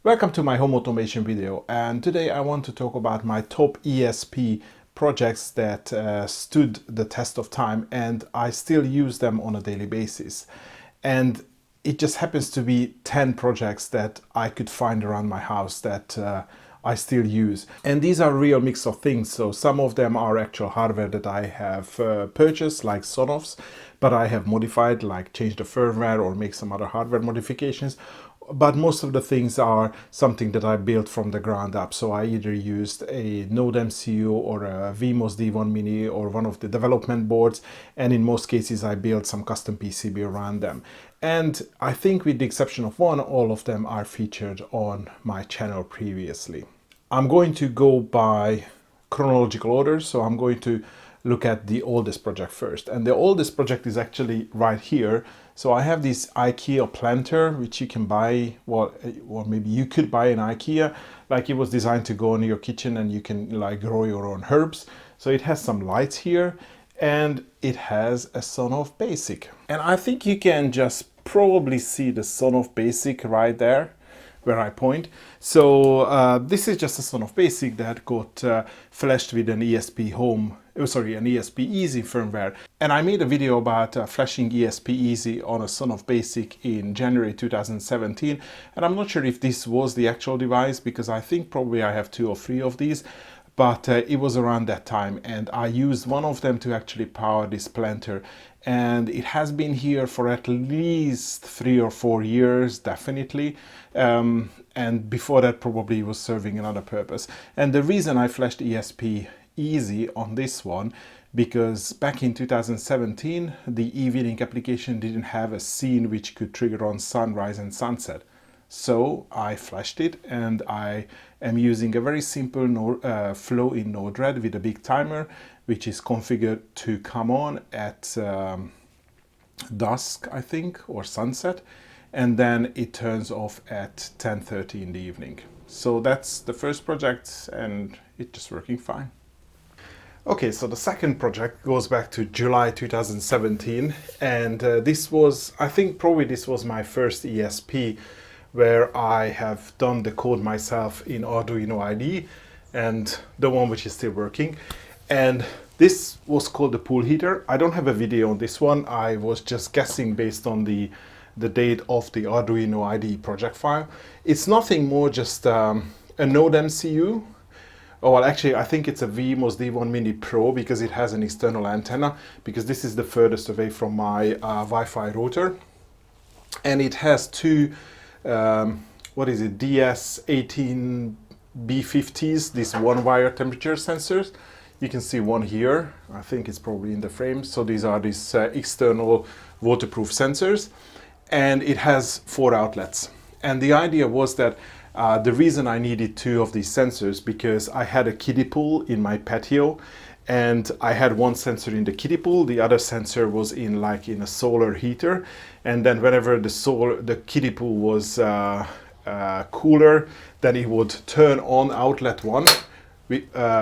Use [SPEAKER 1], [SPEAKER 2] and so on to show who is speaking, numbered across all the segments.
[SPEAKER 1] Welcome to my home automation video, and today I want to talk about my top ESP projects that stood the test of time and I still use them on a daily basis. And it just happens to be 10 projects that I could find around my house that I still use. And these are a real mix of things. So some of them are actual hardware that I have purchased, like Sonoffs, but I have modified, like change the firmware or make some other hardware modifications. But most of the things are something that I built from the ground up. So I either used a Node MCU or a VMOS D1 Mini or one of the development boards. And in most cases, I built some custom PCB around them. And I think with the exception of one, all of them are featured on my channel previously. I'm going to go by chronological order. So I'm going to look at the oldest project first. And the oldest project is actually right here. So I have this IKEA planter, which you can buy, or maybe you could buy in IKEA. Like, it was designed to go in your kitchen and you can like grow your own herbs. So it has some lights here and it has a Sonoff Basic. And I think you can just probably see the Sonoff Basic right there where I point. So this is just a Sonoff Basic that got flashed with an ESP an ESP Easy firmware. And I made a video about flashing ESP Easy on a Sonoff Basic in January 2017. And I'm not sure if this was the actual device, because I think probably I have 2 or 3 of these. But it was around that time, and I used one of them to actually power this planter. And it has been here for at least 3 or 4 years, definitely. And before that, probably was serving another purpose. And the reason I flashed ESP Easy on this one, because back in 2017, the e-Link application didn't have a scene which could trigger on sunrise and sunset. So I flashed it, and I am using a very simple flow in Node-RED with a big timer, which is configured to come on at dusk, I think, or sunset, and then it turns off at 10:30 in the evening. So that's the first project, and it's just working fine. Okay, so the second project goes back to July 2017, and this was, I think probably this was my first ESP where I have done the code myself in Arduino IDE, and the one which is still working. And this was called the pool heater. I don't have a video on this one. I was just guessing based on the date of the Arduino IDE project file. It's nothing more, just a Node MCU. Oh, well, actually, I think it's a VMOS D1 Mini Pro, because it has an external antenna, because this is the furthest away from my Wi-Fi router. And it has 2 DS18B50s, these one-wire temperature sensors. You can see one here. I think it's probably in the frame. So these are these external waterproof sensors. And it has 4 outlets. And the idea was that the reason I needed 2 of these sensors, because I had a kiddie pool in my patio, and I had one sensor in the kiddie pool, the other sensor was in a solar heater, and then whenever the kiddie pool was cooler, then it would turn on outlet 1,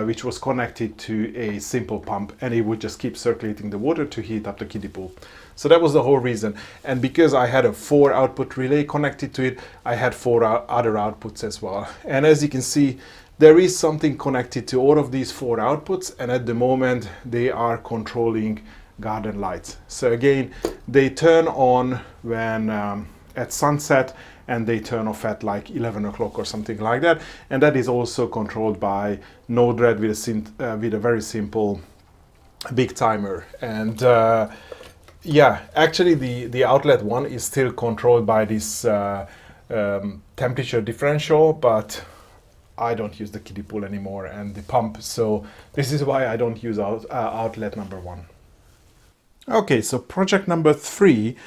[SPEAKER 1] which was connected to a simple pump, and it would just keep circulating the water to heat up the kiddie pool. So that was the whole reason. And because I had a 4 output relay connected to it, I had 4 other outputs as well. And as you can see, there is something connected to all of these 4 outputs, and at the moment they are controlling garden lights. So again, they turn on when at sunset, and they turn off at like 11 o'clock or something like that. And that is also controlled by Node-RED with a very simple big timer. And yeah, actually the outlet 1 is still controlled by this temperature differential, but I don't use the kiddie pool anymore and the pump, so this is why I don't use outlet number 1. Okay, so project number 3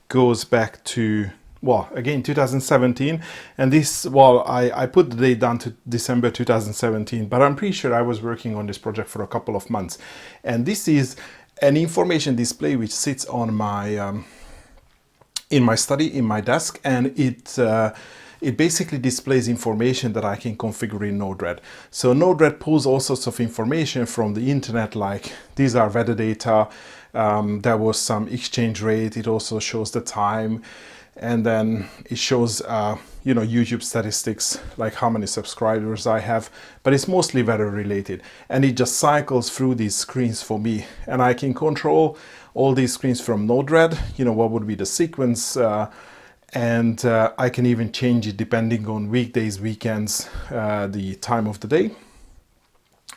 [SPEAKER 1] goes back to, well, again 2017, and this, well, I put the date down to December 2017, but I'm pretty sure I was working on this project for a couple of months. And this is an information display which sits on my in my study, in my desk, and it basically displays information that I can configure in Node-RED. So Node-RED pulls all sorts of information from the internet, like these are weather data, there was some exchange rate, it also shows the time, and then it shows you know, YouTube statistics, like how many subscribers I have, but it's mostly weather related, and it just cycles through these screens for me, and I can control all these screens from Node-RED, you know, what would be the sequence, and I can even change it depending on weekdays, weekends, the time of the day.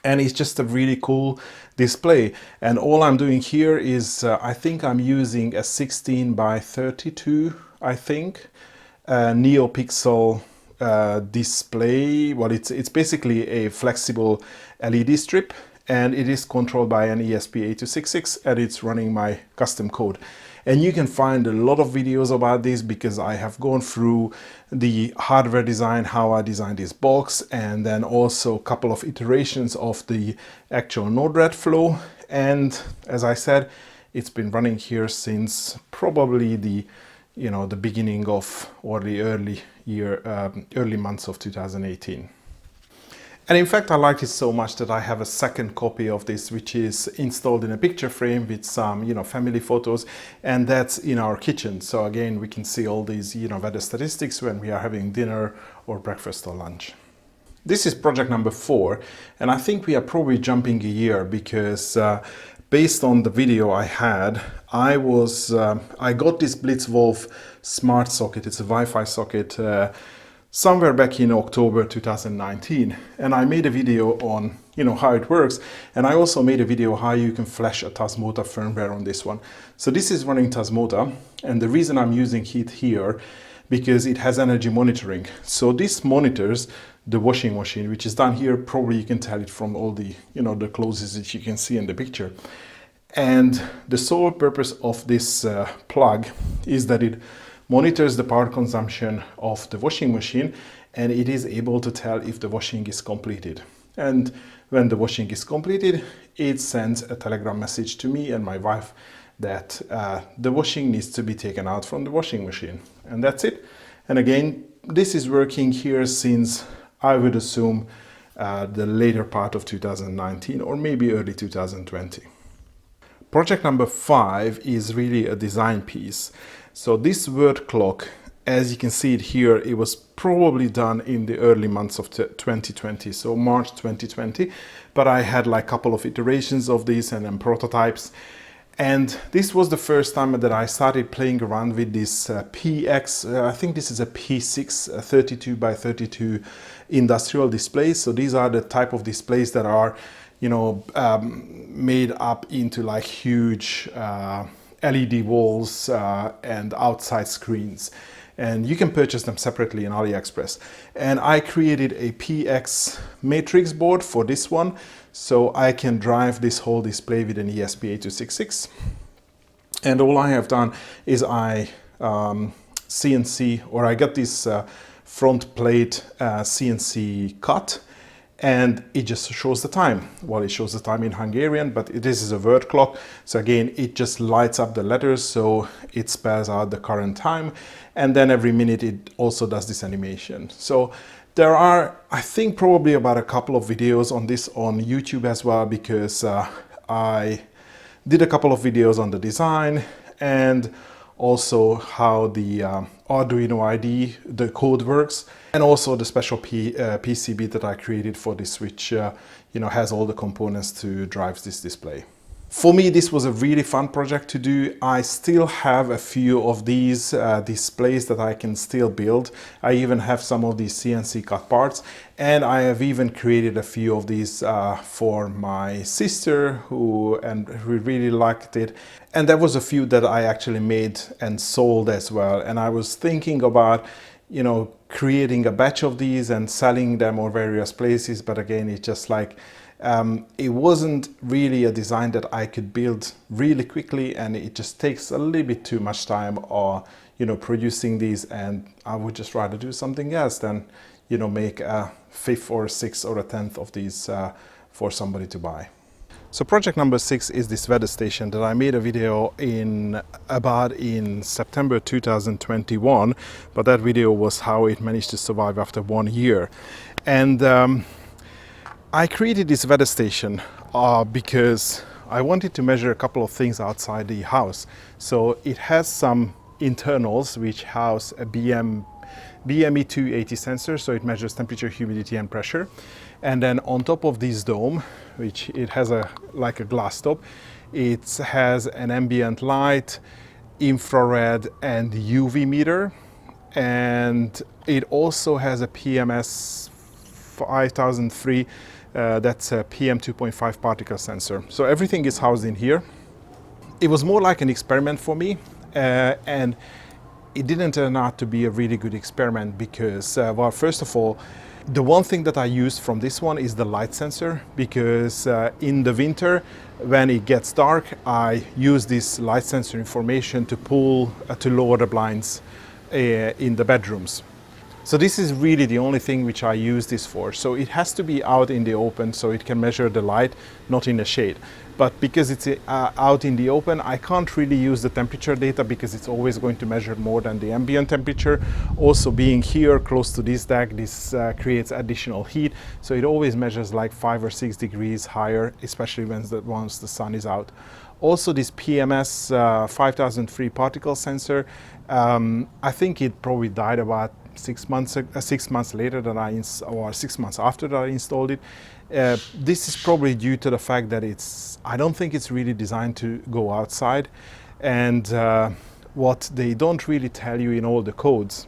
[SPEAKER 1] And it's just a really cool display. And all I'm doing here is, I think I'm using a 16 by 32, I think, NeoPixel display. Well, it's basically a flexible LED strip, and it is controlled by an ESP8266, and it's running my custom code. And you can find a lot of videos about this because I have gone through the hardware design, how I designed this box, and then also a couple of iterations of the actual Node-RED flow. And as I said, it's been running here since probably the, you know, the beginning of, or the early months of 2018. And in fact, I like it so much that I have a second copy of this, which is installed in a picture frame with some, you know, family photos, and that's in our kitchen. So again, we can see all these, you know, weather statistics when we are having dinner or breakfast or lunch. This is project number 4, and I think we are probably jumping a year because based on the video I had, I got this Blitzwolf smart socket. It's a Wi-Fi socket somewhere back in October 2019, and I made a video on, you know, how it works, and I also made a video how you can flash a Tasmota firmware on this one. So this is running Tasmota, and the reason I'm using it here because it has energy monitoring. So this monitors the washing machine, which is down here. Probably you can tell it from all the, you know, the closes that you can see in the picture. And the sole purpose of this plug is that it monitors the power consumption of the washing machine, and it is able to tell if the washing is completed. And when the washing is completed, it sends a telegram message to me and my wife that the washing needs to be taken out from the washing machine. And that's it. And again, this is working here since, I would assume, the later part of 2019 or maybe early 2020. Project number 5 is really a design piece. So this word clock, as you can see it here, it was probably done in the early months of 2020, so March 2020. But I had like a couple of iterations of this and then prototypes. And this was the first time that I started playing around with this PX, I think this is a P6 32 by 32 industrial displays. So these are the type of displays that are, you know, made up into like huge LED walls and outside screens, and you can purchase them separately in AliExpress. And I created a PX matrix board for this one, so I can drive this whole display with an ESP8266. And all I have done is I CNC, or I got this front plate CNC cut, and it just shows the time. Well, it shows the time in Hungarian, but this is a word clock. So again, it just lights up the letters, so it spells out the current time. And then every minute it also does this animation. So there are, I think, probably about a couple of videos on this on YouTube as well, because I did a couple of videos on the design and also how the Arduino IDE, the code works, and also the special PCB that I created for this, which you know, has all the components to drive this display. For me, this was a really fun project to do. I still have a few of these displays that I can still build. I even have some of these CNC cut parts, and I have even created a few of these for my sister who really liked it. And there was a few that I actually made and sold as well. And I was thinking about, you know, creating a batch of these and selling them on various places, but again, it's just like it wasn't really a design that I could build really quickly, and it just takes a little bit too much time, or, you know, producing these, and I would just rather do something else than, you know, make a 5th or 6th or a 10th of these for somebody to buy. So project number 6 is this weather station that I made a video about in September 2021, but that video was how it managed to survive after 1 year. And I created this weather station because I wanted to measure a couple of things outside the house. So it has some internals which house a BME280 sensor, so it measures temperature, humidity and pressure. And then on top of this dome, which it has like a glass top, it has an ambient light, infrared and UV meter, and it also has a PMS 5003, that's a PM 2.5 particle sensor. So everything is housed in here. It was more like an experiment for me, and it didn't turn out to be a really good experiment because, well, first of all, the one thing that I used from this one is the light sensor, because in the winter, when it gets dark, I use this light sensor information to lower the blinds in the bedrooms. So this is really the only thing which I use this for. So it has to be out in the open so it can measure the light, not in the shade. But because it's out in the open, I can't really use the temperature data because it's always going to measure more than the ambient temperature. Also, being here close to this deck, this creates additional heat. So it always measures like 5 or 6 degrees higher, especially once the sun is out. Also, this PMS 5003 particle sensor, I think it probably died about 6 months later than or 6 months after that I installed it. This is probably due to the fact that I don't think it's really designed to go outside, and what they don't really tell you in all the codes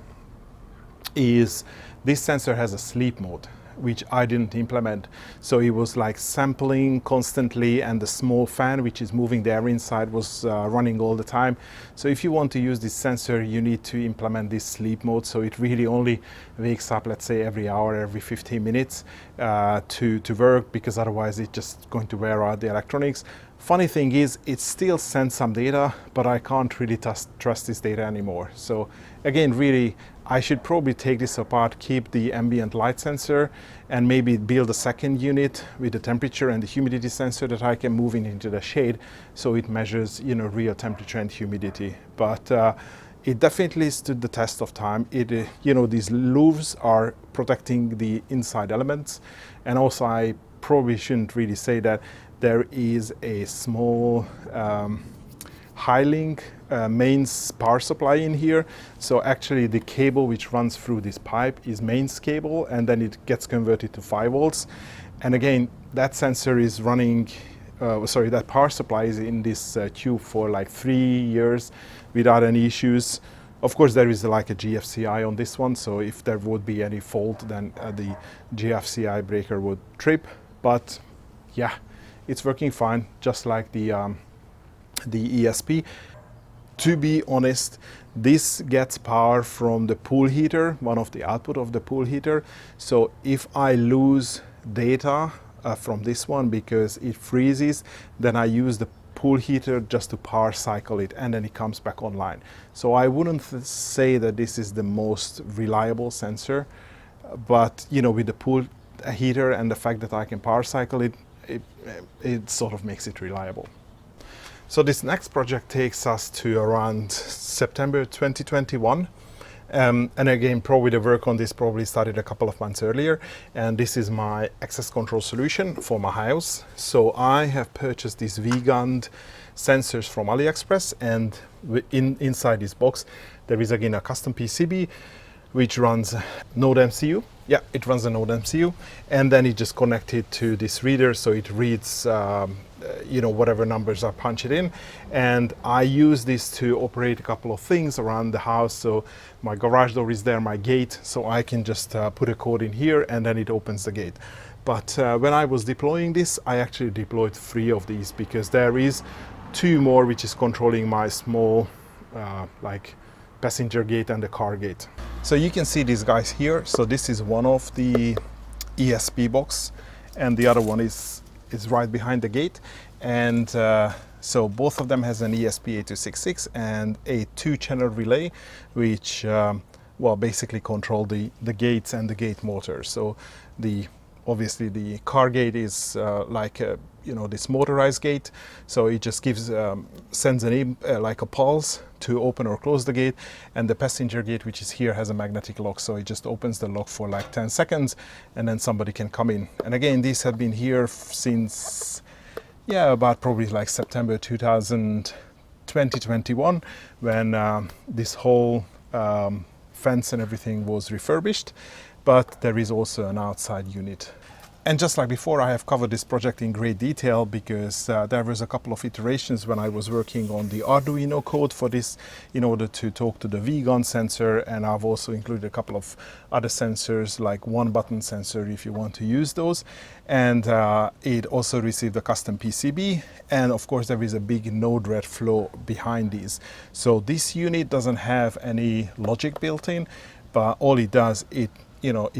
[SPEAKER 1] is this sensor has a sleep mode, which I didn't implement. So it was like sampling constantly, and the small fan which is moving the air inside was running all the time. So if you want to use this sensor, you need to implement this sleep mode, so it really only wakes up, let's say, every hour, every 15 minutes to work, because otherwise it's just going to wear out the electronics. Funny thing is, it still sends some data, but I can't really trust this data anymore. So again, really, I should probably take this apart, keep the ambient light sensor, and maybe build a second unit with the temperature and the humidity sensor that I can move into the shade, so it measures, you know, real temperature and humidity. But it definitely stood the test of time. You know, these louvres are protecting the inside elements, and also I probably shouldn't really say that there is a small high-link mains power supply in here. So actually the cable which runs through this pipe is mains cable, and then it gets converted to 5 volts. And again, that sensor is running, that power supply is in this tube for like 3 years without any issues. Of course, there is like a GFCI on this one, so if there would be any fault, then the GFCI breaker would trip. But yeah, it's working fine, just like the ESP. To be honest, this gets power from the pool heater, one of the output of the pool heater. So if I lose data from this one because it freezes, then I use the pool heater just to power cycle it, and then it comes back online. So I wouldn't say that this is the most reliable sensor, but you know, with the pool heater and the fact that I can power cycle it, it sort of makes it reliable. So this next project takes us to around September 2021. And again, probably the work on this probably started a couple of months earlier. And this is my access control solution for my house. So I have purchased these vegan sensors from AliExpress, and inside this box, there is again a custom PCB which runs Node MCU. Yeah, it runs a Node MCU, and then it just connected to this reader, so it reads you know, whatever numbers are punched in. And I use this to operate a couple of things around the house. So my garage door is there, my gate, so I can just put a code in here and then it opens the gate. But when I was deploying this, I actually deployed 3 of these, because there is 2 more which is controlling my small like passenger gate and the car gate. So you can see these guys here. So this is one of the ESP box, and the other one is right behind the gate. And so both of them has an ESP8266 and a 2-channel relay, which well, basically control the gates and the gate motor. So obviously the car gate is like a, you know, this motorized gate, so it just gives sends like a pulse to open or close the gate. And the passenger gate, which is here, has a magnetic lock, so it just opens the lock for like 10 seconds and then somebody can come in. And again, these have been here since, yeah, about probably like September 2020, 2021 when this whole fence and everything was refurbished, but there is also an outside unit. And just like before, I have covered this project in great detail because there was a couple of iterations when I was working on the Arduino code for this in order to talk to the V-gun sensor, and I've also included a couple of other sensors like one button sensor if you want to use those. And it also received a custom PCB, and of course there is a big Node-RED flow behind these. So this unit doesn't have any logic built in, but all it does, it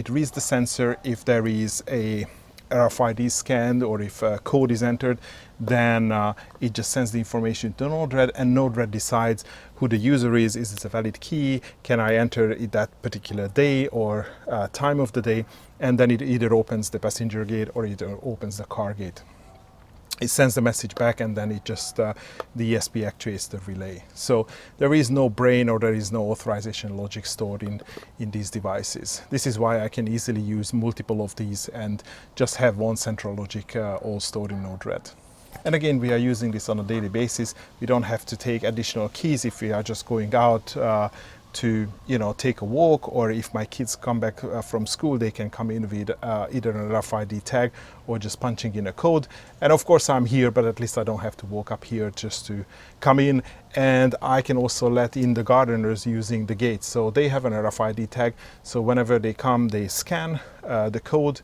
[SPEAKER 1] reads the sensor. If there is a RFID scanned or if code is entered, then it just sends the information to Node-RED, and Node-RED decides who the user is it a valid key, can I enter it that particular day or time of the day, and then it either opens the passenger gate or it opens the car gate. It sends the message back, and then it just the ESP actuates the relay. So there is no brain or there is no authorization logic stored in these devices. This is why I can easily use multiple of these and just have one central logic all stored in Node-RED. And again, we are using this on a daily basis. We don't have to take additional keys if we are just going out to take a walk, or if my kids come back from school, they can come in with either an RFID tag or just punching in a code. And of course I'm here, but at least I don't have to walk up here just to come in. And I can also let in the gardeners using the gate. So they have an RFID tag, so whenever they come, they scan the code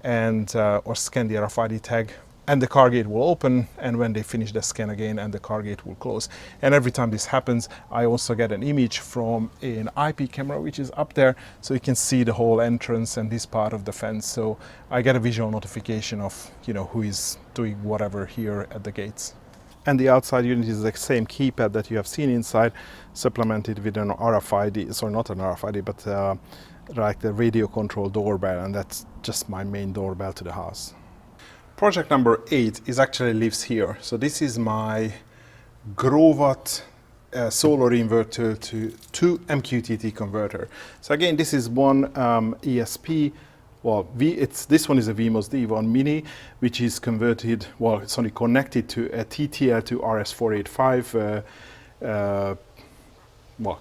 [SPEAKER 1] and or scan the RFID tag, and the car gate will open, and when they finish the scan again, and the car gate will close. And every time this happens, I also get an image from an IP camera which is up there, so you can see the whole entrance and this part of the fence. So I get a visual notification of who is doing whatever here at the gates. And the outside unit is the same keypad that you have seen inside, supplemented with an RFID, sorry, not an RFID, but like the radio control doorbell, and that's just my main doorbell to the house. Project number 8 actually lives here. So this is my Growatt solar inverter to MQTT converter. So again, this is one ESP. Well, this one is a VMOS D1 Mini, which is converted. Well, it's only connected to a TTL to RS485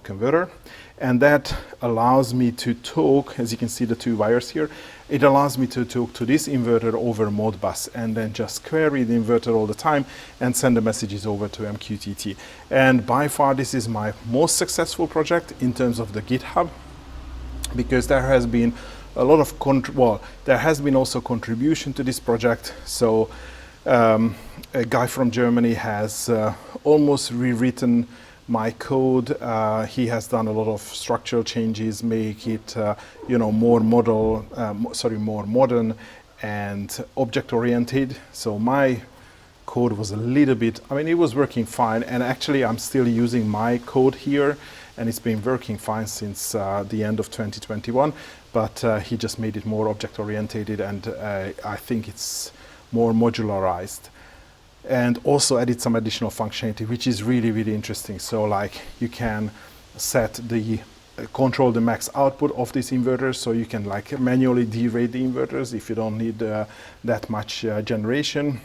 [SPEAKER 1] converter, and that allows me to talk. As you can see, the two wires here. It allows me to talk to this inverter over Modbus, and then just query the inverter all the time and send the messages over to MQTT. And by far, this is my most successful project in terms of the GitHub, because there has been a lot of there has been also contribution to this project. So a guy from Germany has almost rewritten my code. He has done a lot of structural changes, make it more modern and object-oriented. So my code was a little bit, it was working fine, and actually I'm still using my code here, and it's been working fine since the end of 2021, but he just made it more object-oriented, and I think it's more modularized. And also added some additional functionality, which is really, really interesting. So like you can set control the max output of this inverter, so you can like manually derate the inverters if you don't need that much generation.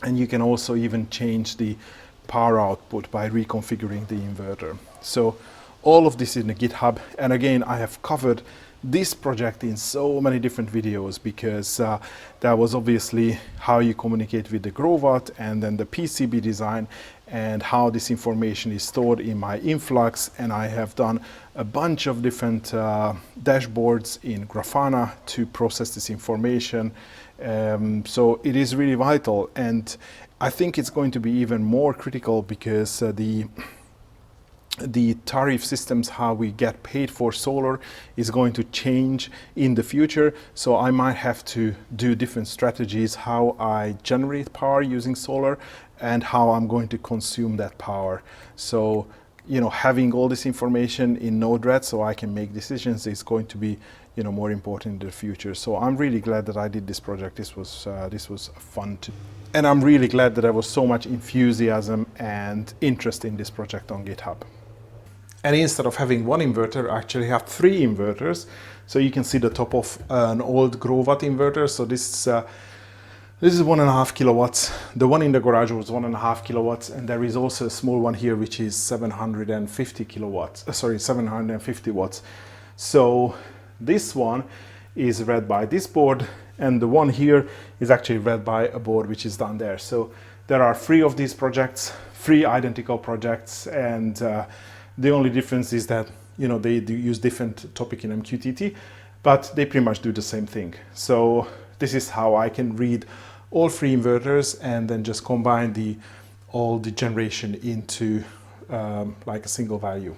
[SPEAKER 1] And you can also even change the power output by reconfiguring the inverter. So all of this is in the GitHub. And again, I have covered this project in so many different videos, because that was obviously how you communicate with the Growatt, and then the PCB design, and how this information is stored in my influx. And I have done a bunch of different dashboards in Grafana to process this information. So it is really vital, and I think it's going to be even more critical, because the tariff systems, how we get paid for solar, is going to change in the future. So I might have to do different strategies, how I generate power using solar and how I'm going to consume that power. So, having all this information in Node-RED so I can make decisions is going to be, more important in the future. So I'm really glad that I did this project. This was fun to, and I'm really glad that there was so much enthusiasm and interest in this project on GitHub. And instead of having one inverter, I actually have 3 inverters. So you can see the top of an old Growatt inverter. So this This is 1.5 kilowatts. The one in the garage was 1.5 kilowatts, and there is also a small one here which is 750 kilowatts. 750 watts. So this one is read by this board, and the one here is actually read by a board which is down there. So there are 3 of these projects, 3 identical projects, and the only difference is that, you know, they do use different topic in MQTT, but they pretty much do the same thing. So this is how I can read all 3 inverters and then just combine all the generation into like a single value.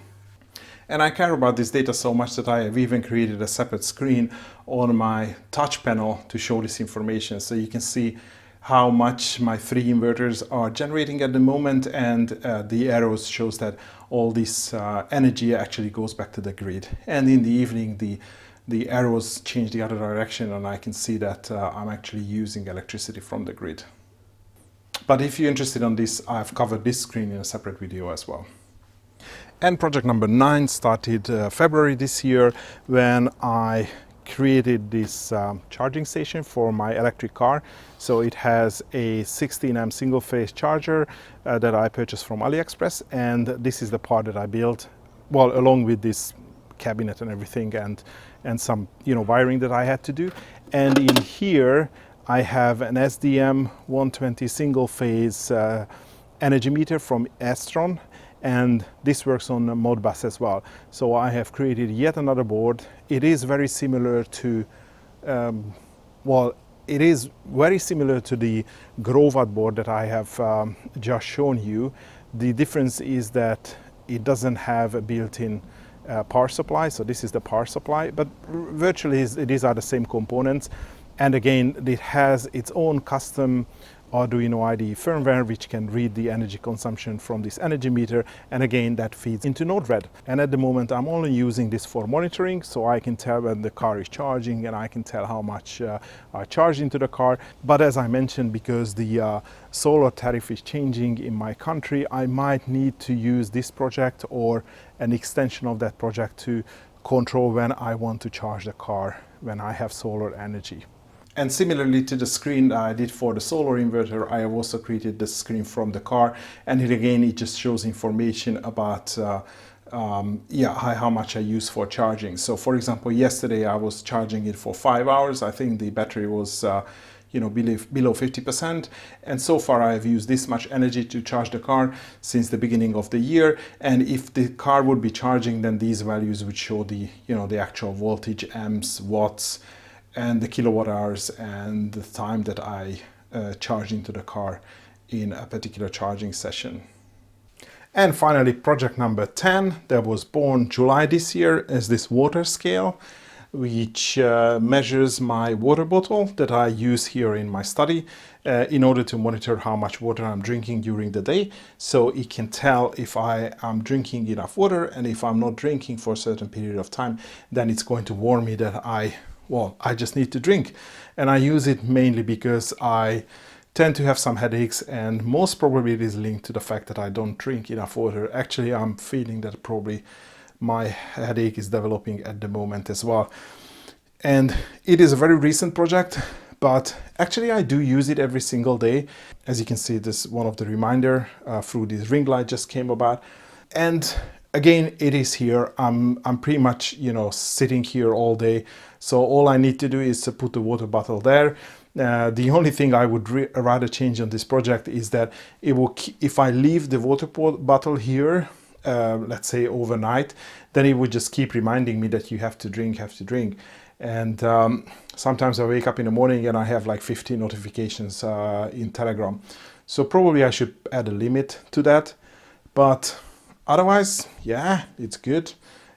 [SPEAKER 1] And I care about this data so much that I have even created a separate screen on my touch panel to show this information. So you can see how much my 3 inverters are generating at the moment, and the arrows shows that all this energy actually goes back to the grid. And in the evening, the arrows change the other direction, and I can see that I'm actually using electricity from the grid. But if you're interested in this, I've covered this screen in a separate video as well. And project number 9 started February this year, when I created this charging station for my electric car. So it has a 16 amp single phase charger that I purchased from AliExpress, and this is the part that I built, well, along with this cabinet and everything, and some, you know, wiring that I had to do. And in here I have an SDM 120 single phase energy meter from Estron, and this works on a Modbus as well. So I have created yet another board. It is very similar to it is very similar to the Grovat board that I have just shown you. The difference is that it doesn't have a built-in power supply. So this is the power supply, but virtually these are the same components. And again, it has its own custom Arduino IDE firmware which can read the energy consumption from this energy meter, and again that feeds into Node-RED. And at the moment I'm only using this for monitoring, so I can tell when the car is charging and I can tell how much I charge into the car. But as I mentioned, because the solar tariff is changing in my country, I might need to use this project or an extension of that project to control when I want to charge the car when I have solar energy. And similarly to the screen I did for the solar inverter, I have also created the screen from the car, and it just shows information about how much I use for charging. So for example, yesterday I was charging it for 5 hours. I think the battery was below 50%, and so far I have used this much energy to charge the car since the beginning of the year. And if the car would be charging, then these values would show the actual voltage, amps, watts, and the kilowatt hours, and the time that I charge into the car in a particular charging session. And finally, project number 10 that was born July this year is this water scale, which measures my water bottle that I use here in my study in order to monitor how much water I'm drinking during the day. So it can tell if I am drinking enough water, and if I'm not drinking for a certain period of time, then it's going to warn me that I just need to drink. And I use it mainly because I tend to have some headaches, and most probably it is linked to the fact that I don't drink enough water. Actually, I'm feeling that probably my headache is developing at the moment as well. And it is a very recent project, but actually I do use it every single day. As you can see, this one of the reminder through this ring light just came about. And again, it is here. I'm pretty much, sitting here all day. So all I need to do is to put the water bottle there. The only thing I would rather change on this project is that it will, if I leave the water bottle here, let's say overnight, then it would just keep reminding me that you have to drink. And sometimes I wake up in the morning and I have like 15 notifications in Telegram. So probably I should add a limit to that. But otherwise, yeah, it's good.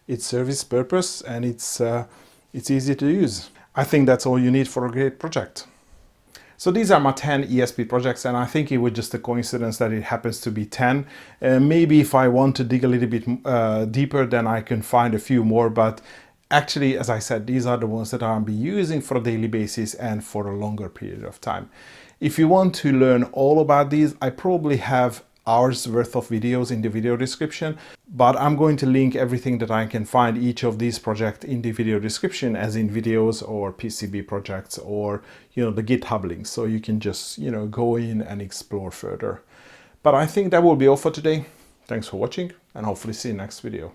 [SPEAKER 1] It serves its purpose, and it's easy to use. I think that's all you need for a great project. So these are my 10 ESP projects, and I think it was just a coincidence that it happens to be 10. Maybe if I want to dig a little bit deeper, then I can find a few more, but actually, as I said, these are the ones that I'll be using for a daily basis and for a longer period of time. If you want to learn all about these, I probably have hours worth of videos in the video description, but I'm going to link everything that I can find each of these projects in the video description, as in videos or PCB projects or, the GitHub links. So you can just, go in and explore further. But I think that will be all for today. Thanks for watching, and hopefully see you next video.